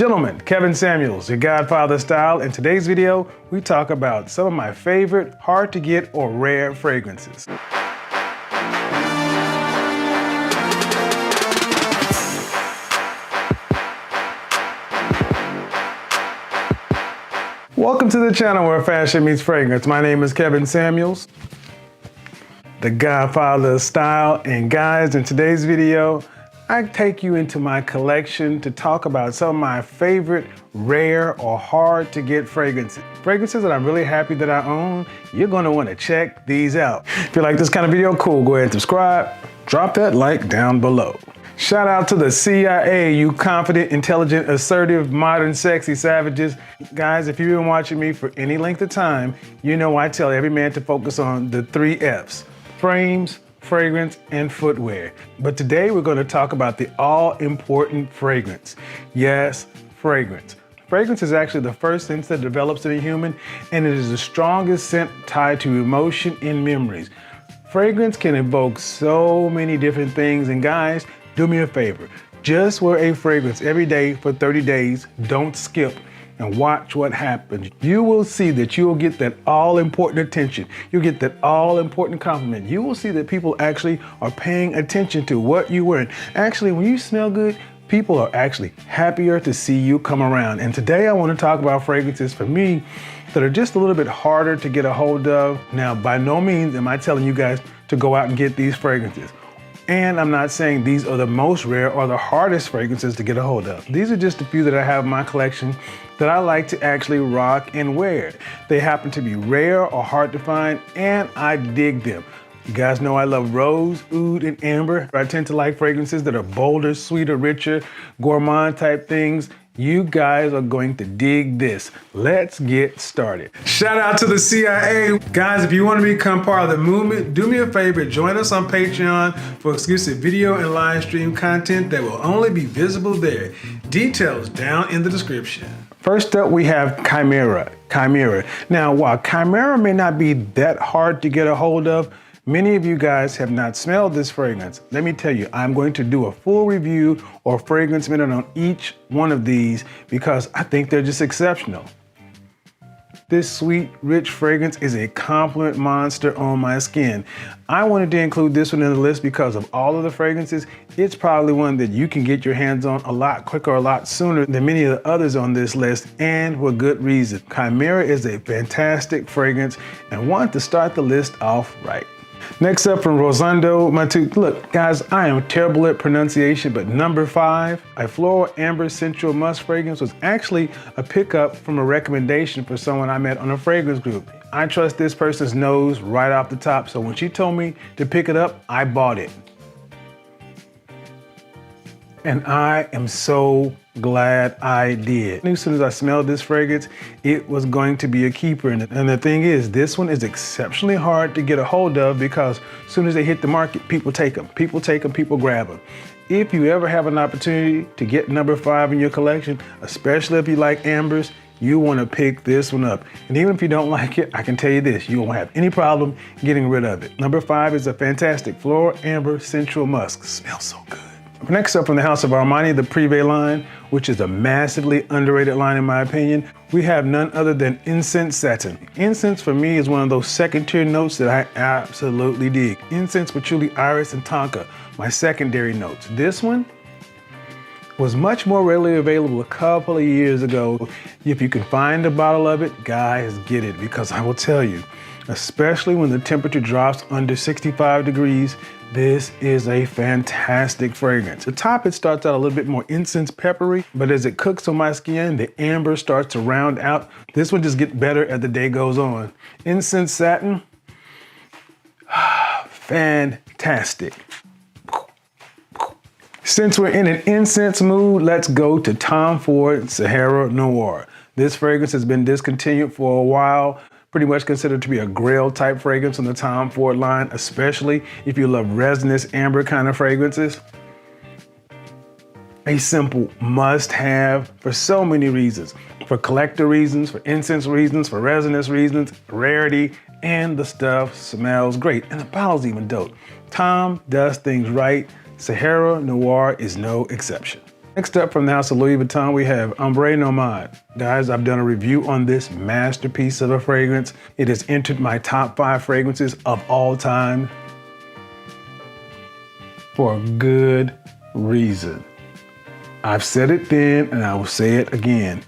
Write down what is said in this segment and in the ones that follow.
Gentlemen, Kevin Samuels, your Godfather style. In today's video, we talk about some of my favorite hard to get or rare fragrances. Welcome to the channel where fashion meets fragrance. My name is Kevin Samuels, the Godfather of style. And guys, in today's video, I take you into my collection to talk about some of my favorite rare or hard to get fragrances. Fragrances that I'm really happy that I own. You're gonna wanna check these out. If you like this kind of video, cool, go ahead and subscribe. Drop that like down below. Shout out to the CIA, you confident, intelligent, assertive, modern, sexy savages. Guys, if you've been watching me for any length of time, you know I tell every man to focus on the 3 F's: frames, fragrance, and footwear. But today we're going to talk about the all-important fragrance. Yes, fragrance. Fragrance is actually the first sense that develops in a human, and it is the strongest scent tied to emotion and memories. Fragrance can evoke so many different things, and guys, do me a favor. Just wear a fragrance every day for 30 days. Don't skip. And watch what happens. You will see that you will get that all-important attention. You'll get that all-important compliment. You will see that people actually are paying attention to what you're wearing. Actually, when you smell good, people are actually happier to see you come around. And today I want to talk about fragrances for me that are just a little bit harder to get a hold of. Now, by no means am I telling you guys to go out and get these fragrances. And I'm not saying these are the most rare or the hardest fragrances to get a hold of. These are just a few that I have in my collection that I like to actually rock and wear. They happen to be rare or hard to find, and I dig them. You guys know I love rose, oud, and amber. I tend to like fragrances that are bolder, sweeter, richer, gourmand type things. You guys are going to dig this. Let's get started. Shout out to the CIA. Guys, if you want to become part of the movement, do me a favor, join us on Patreon for exclusive video and live stream content that will only be visible there. Details down in the description. First up, we have Chimera. Now, while Chimera may not be that hard to get a hold of, many of you guys have not smelled this fragrance. Let me tell you, I'm going to do a full review or fragrance minute on each one of these because I think they're just exceptional. This sweet, rich fragrance is a compliment monster on my skin. I wanted to include this one in the list because of all of the fragrances. It's probably one that you can get your hands on a lot quicker, a lot sooner than many of the others on this list, and with good reason. Chimera is a fantastic fragrance and one to start the list off right. Next up from Rosendo Matuque. Look, guys, I am terrible at pronunciation, but number 5, a floral amber sensual musk fragrance was actually a pickup from a recommendation for someone I met on a fragrance group. I trust this person's nose right off the top, so when she told me to pick it up, I bought it. And I am so glad I did. As soon as I smelled this fragrance, it was going to be a keeper. And the thing is, this one is exceptionally hard to get a hold of because as soon as they hit the market, people take them. People take them, people grab them. If you ever have an opportunity to get number 5 in your collection, especially if you like ambers, you want to pick this one up. And even if you don't like it, I can tell you this, you won't have any problem getting rid of it. Number 5 is a fantastic floral amber sensual musk. Smells so good. Next up from the house of Armani, the Privé line, which is a massively underrated line in my opinion, we have none other than Incense Satin. Incense for me is one of those second tier notes that I absolutely dig. Incense, patchouli, iris, and tonka, my secondary notes. This one was much more readily available a couple of years ago. If you can find a bottle of it, guys, get it, because I will tell you, especially when the temperature drops under 65 degrees, this is a fantastic fragrance. The top, it starts out a little bit more incense peppery, but as it cooks on my skin, the amber starts to round out. This one just gets better as the day goes on. Incense Satin, fantastic. Since we're in an incense mood, let's go to Tom Ford Sahara Noir. This fragrance has been discontinued for a while. Pretty much considered to be a grail type fragrance on the Tom Ford line, especially if you love resinous amber kind of fragrances. A simple must have for so many reasons. For collector reasons, for incense reasons, for resinous reasons, rarity, and the stuff smells great. And the bottle's even dope. Tom does things right. Sahara Noir is no exception. Next up from the house of Louis Vuitton, we have Ombre Nomade. Guys, I've done a review on this masterpiece of a fragrance. It has entered my top 5 fragrances of all time for a good reason. I've said it then and I will say it again.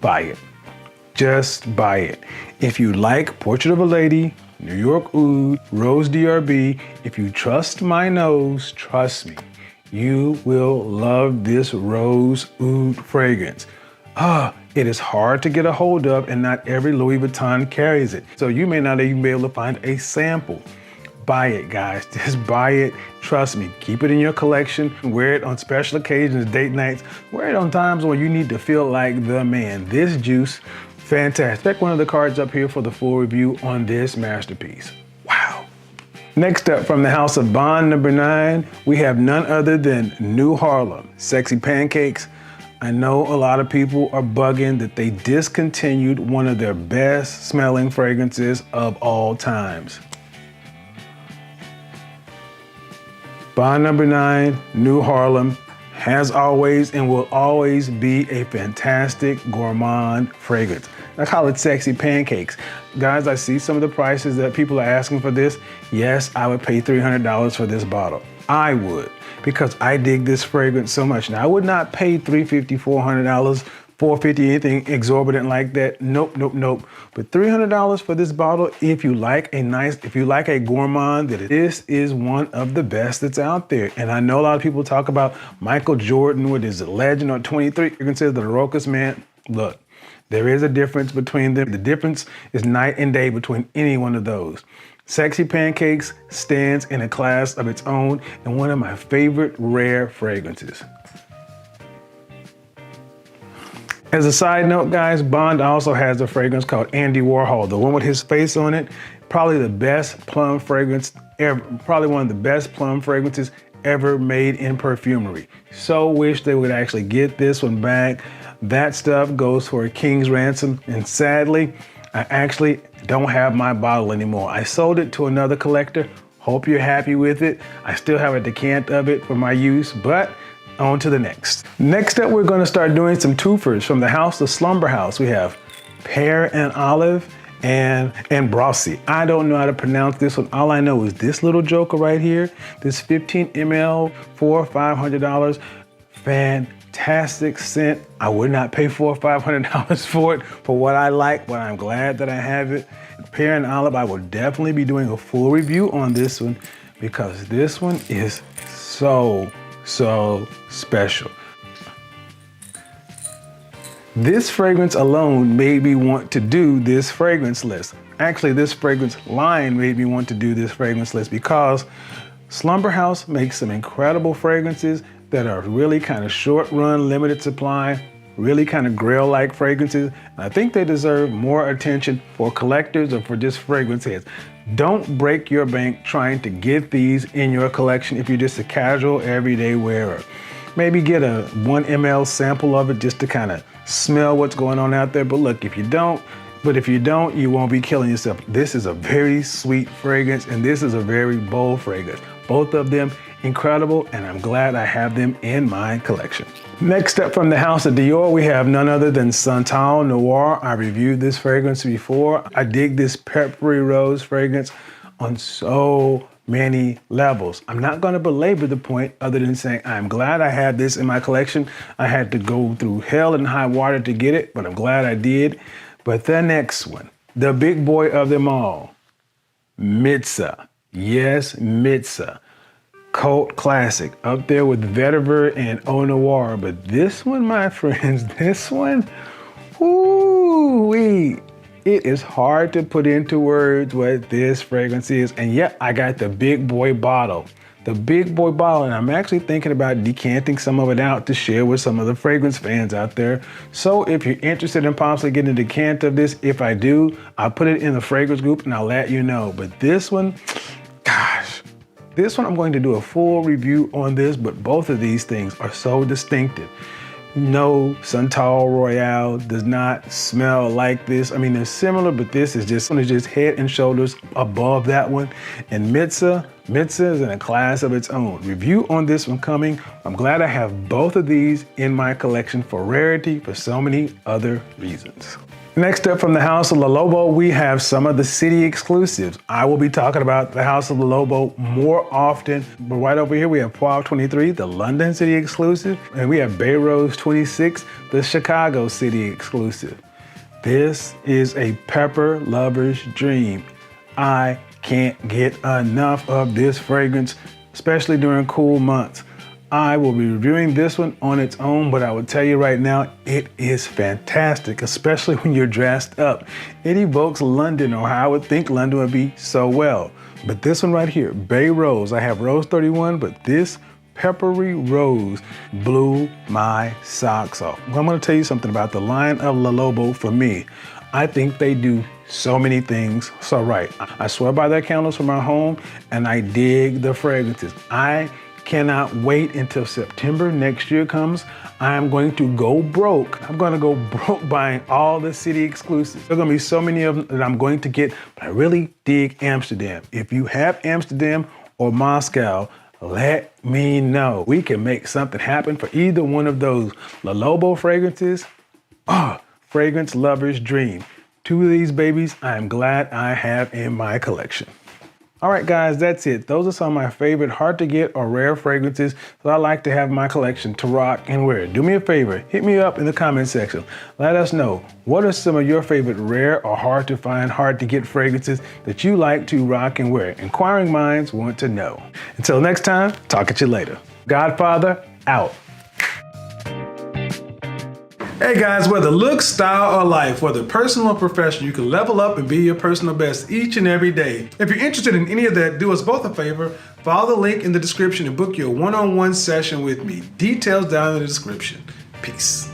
Buy it. Just buy it. If you like Portrait of a Lady, New York Oud, Rose DRB, if you trust my nose, trust me, you will love this Rose Oud fragrance. It is hard to get a hold of and not every Louis Vuitton carries it. So you may not even be able to find a sample. Buy it, guys, just buy it. Trust me, keep it in your collection. Wear it on special occasions, date nights. Wear it on times when you need to feel like the man. This juice, fantastic. Check one of the cards up here for the full review on this masterpiece. Wow. Next up from the house of Bond number 9, we have none other than New Harlem, Sexy Pancakes. I know a lot of people are bugging that they discontinued one of their best smelling fragrances of all times. Bond number 9, New Harlem, has always and will always be a fantastic gourmand fragrance. I call it Sexy Pancakes. Guys, I see some of the prices that people are asking for this. Yes, I would pay $300 for this bottle. I would, because I dig this fragrance so much. Now, I would not pay $350, $400, $450, anything exorbitant like that. Nope, nope, nope. But $300 for this bottle, if you like a gourmand, this is one of the best that's out there. And I know a lot of people talk about Michael Jordan with his Legend or 23 fragrances, the Rokas, man. Look, there is a difference between them. The difference is night and day between any one of those. Sexy Pancakes stands in a class of its own and one of my favorite rare fragrances. As a side note, guys, Bond also has a fragrance called Andy Warhol, the one with his face on it. Probably the best plum fragrance ever, probably one of the best plum fragrances ever made in perfumery. So wish they would actually get this one back. That stuff goes for a king's ransom, and sadly, I actually don't have my bottle anymore. I sold it to another collector. Hope you're happy with it. I still have a decant of it for my use, but on to the next. Next up, we're gonna start doing some twofers from the house of Slumber House. We have Pear and Olive and Ambrosi. I don't know how to pronounce this one. All I know is this little joker right here, this 15 ml for $500. Fantastic scent. I would not pay $400 or $500 for it for what I like, but I'm glad that I have it. Pear and Olive, I will definitely be doing a full review on this one because this one is so special. This fragrance alone made me want to do this fragrance list. Actually, this fragrance line made me want to do this fragrance list because Slumber House makes some incredible fragrances that are really kind of short run, limited supply, really kind of grail-like fragrances. I think they deserve more attention for collectors or for just fragrance heads. Don't break your bank trying to get these in your collection if you're just a casual, everyday wearer. Maybe get a 1 ml sample of it just to kind of smell what's going on out there. But look, if you don't, you won't be killing yourself. This is a very sweet fragrance and this is a very bold fragrance. Both of them incredible, and I'm glad I have them in my collection. Next up from the house of Dior, we have none other than Santal Noir. I reviewed this fragrance before. I dig this peppery rose fragrance on so many levels. I'm not going to belabor the point other than saying I'm glad I had this in my collection. I had to go through hell and high water to get it, but I'm glad I did. But the next one, the big boy of them all, Mizza. Yes, Mizza. Cult classic, up there with Vetiver and Eau Noir. But this one, my friends, this one, ooh-wee. It is hard to put into words what this fragrance is. And yet I got the big boy bottle. The big boy bottle, and I'm actually thinking about decanting some of it out to share with some of the fragrance fans out there. So if you're interested in possibly getting a decant of this, if I do, I'll put it in the fragrance group and I'll let you know. But this one, gosh, this one I'm going to do a full review on this, but both of these things are so distinctive. No, Santal Royale does not smell like this. I mean, they're similar, but this is just head and shoulders above that one. And Mizza, Schmitza is in a class of its own. Review on this one coming. I'm glad I have both of these in my collection for rarity for so many other reasons. Next up from the House of Le Lobo, we have some of the city exclusives. I will be talking about the House of Le Lobo more often, but right over here we have Poivre 23, the London city exclusive, and we have Bay Rose 26, the Chicago city exclusive. This is a pepper lover's dream. I can't get enough of this fragrance, especially during cool months. I will be reviewing this one on its own, but I will tell you right now, it is fantastic, especially when you're dressed up. It evokes London, or how I would think London would be so well. But this one right here, Bay Rose, I have Rose 31, but this peppery rose blew my socks off. I'm gonna tell you something about the line of Le Lobo for me. I think they do so many things so right. I swear by their candles for my home, and I dig the fragrances. I cannot wait until September next year comes. I am going to go broke. I'm going to go broke buying all the city exclusives. There are going to be so many of them that I'm going to get, but I really dig Amsterdam. If you have Amsterdam or Moscow, let me know. We can make something happen for either one of those. Le Lobo fragrances, fragrance lover's dream. Two of these babies I am glad I have in my collection. All right, guys, that's it. Those are some of my favorite hard to get or rare fragrances that I like to have in my collection to rock and wear. Do me a favor, hit me up in the comment section. Let us know, what are some of your favorite rare or hard to find, hard to get fragrances that you like to rock and wear? Inquiring minds want to know. Until next time, talk at you later. Godfather, out. Hey guys, whether looks, style, or life, whether personal or professional, you can level up and be your personal best each and every day. If you're interested in any of that, do us both a favor, follow the link in the description and book your one-on-one session with me. Details down in the description. Peace.